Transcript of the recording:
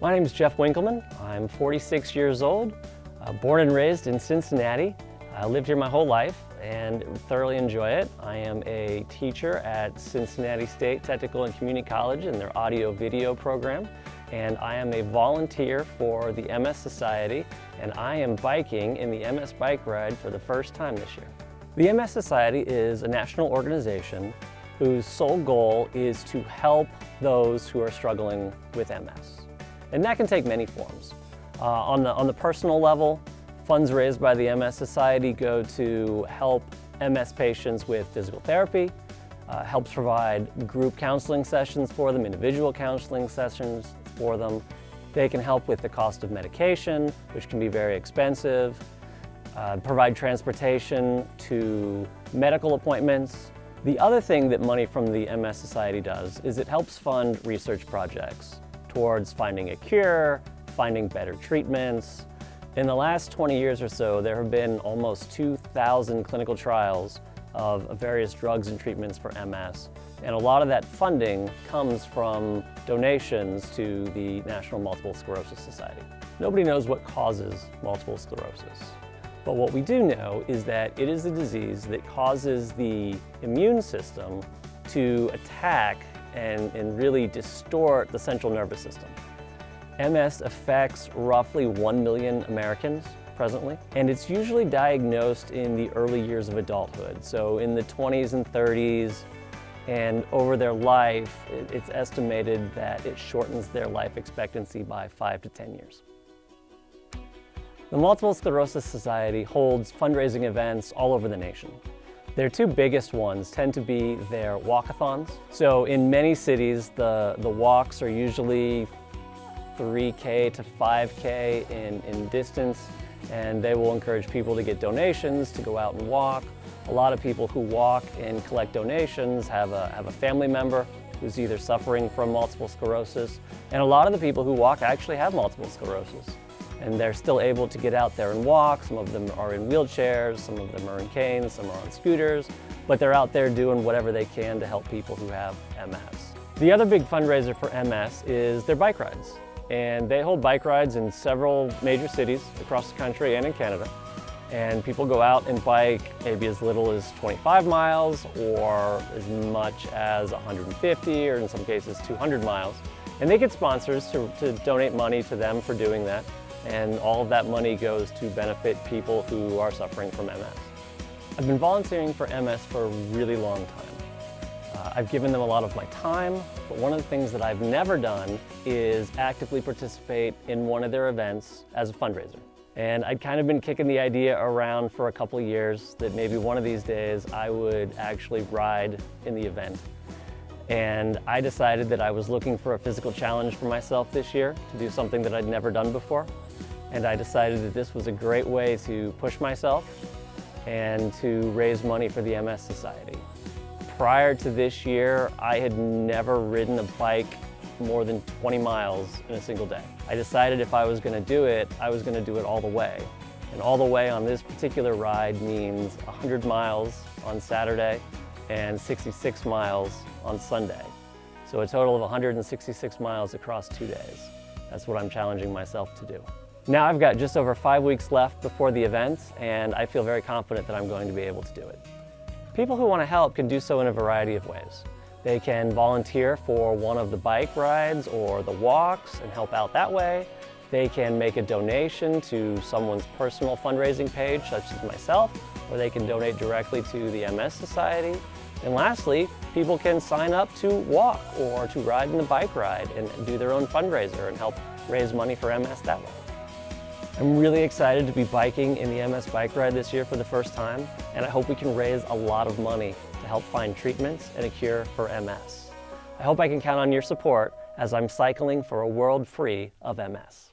My name is Jeff Winkelman. I'm 46 years old, born and raised in Cincinnati. I lived here my whole life and thoroughly enjoy it. I am a teacher at Cincinnati State Technical and Community College in their audio-video program, and I am a volunteer for the MS Society, and I am biking in the MS Bike Ride for the first time this year. The MS Society is a national organization whose sole goal is to help those who are struggling with MS. And that can take many forms. On the personal level, funds raised by the MS Society go to help MS patients with physical therapy, helps provide group counseling sessions for them, individual counseling sessions for them. They can help with the cost of medication, which can be very expensive, provide transportation to medical appointments. The other thing that money from the MS Society does is it helps fund research projects towards finding a cure, finding better treatments. In the last 20 years or so, there have been almost 2,000 clinical trials of various drugs and treatments for MS. And a lot of that funding comes from donations to the National Multiple Sclerosis Society. Nobody knows what causes multiple sclerosis. But what we do know is that it is a disease that causes the immune system to attack and really distort the central nervous system. MS affects roughly 1 million Americans presently, and it's usually diagnosed in the early years of adulthood. So in the 20s and 30s, and over their life, it's estimated that it shortens their life expectancy by 5 to 10 years. The Multiple Sclerosis Society holds fundraising events all over the nation. Their two biggest ones tend to be their walkathons. So in many cities, the walks are usually 3K to 5K in distance, and they will encourage people to get donations to go out and walk. A lot of people who walk and collect donations have a family member who's either suffering from multiple sclerosis, and a lot of the people who walk actually have multiple sclerosis. And they're still able to get out there and walk. Some of them are in wheelchairs, some of them are in canes, some are on scooters, but they're out there doing whatever they can to help people who have MS. The other big fundraiser for MS is their bike rides. And they hold bike rides in several major cities across the country and in Canada. And people go out and bike maybe as little as 25 miles or as much as 150 or in some cases 200 miles. And they get sponsors to donate money to them for doing that. And all of that money goes to benefit people who are suffering from MS. I've been volunteering for MS for a really long time. I've given them a lot of my time, but one of the things that I've never done is actively participate in one of their events as a fundraiser. And I'd kind of been kicking the idea around for a couple of years that maybe one of these days I would actually ride in the event. And I decided that I was looking for a physical challenge for myself this year to do something that I'd never done before. And I decided that this was a great way to push myself and to raise money for the MS Society. Prior to this year, I had never ridden a bike more than 20 miles in a single day. I decided if I was going to do it, I was going to do it all the way. And all the way on this particular ride means 100 miles on Saturday and 66 miles on Sunday. So a total of 166 miles across 2 days. That's what I'm challenging myself to do. Now I've got just over 5 weeks left before the event, and I feel very confident that I'm going to be able to do it. People who want to help can do so in a variety of ways. They can volunteer for one of the bike rides or the walks and help out that way. They can make a donation to someone's personal fundraising page, such as myself, or they can donate directly to the MS Society. And lastly, people can sign up to walk or to ride in the bike ride and do their own fundraiser and help raise money for MS that way. I'm really excited to be biking in the MS Bike Ride this year for the first time, and I hope we can raise a lot of money to help find treatments and a cure for MS. I hope I can count on your support as I'm cycling for a world free of MS.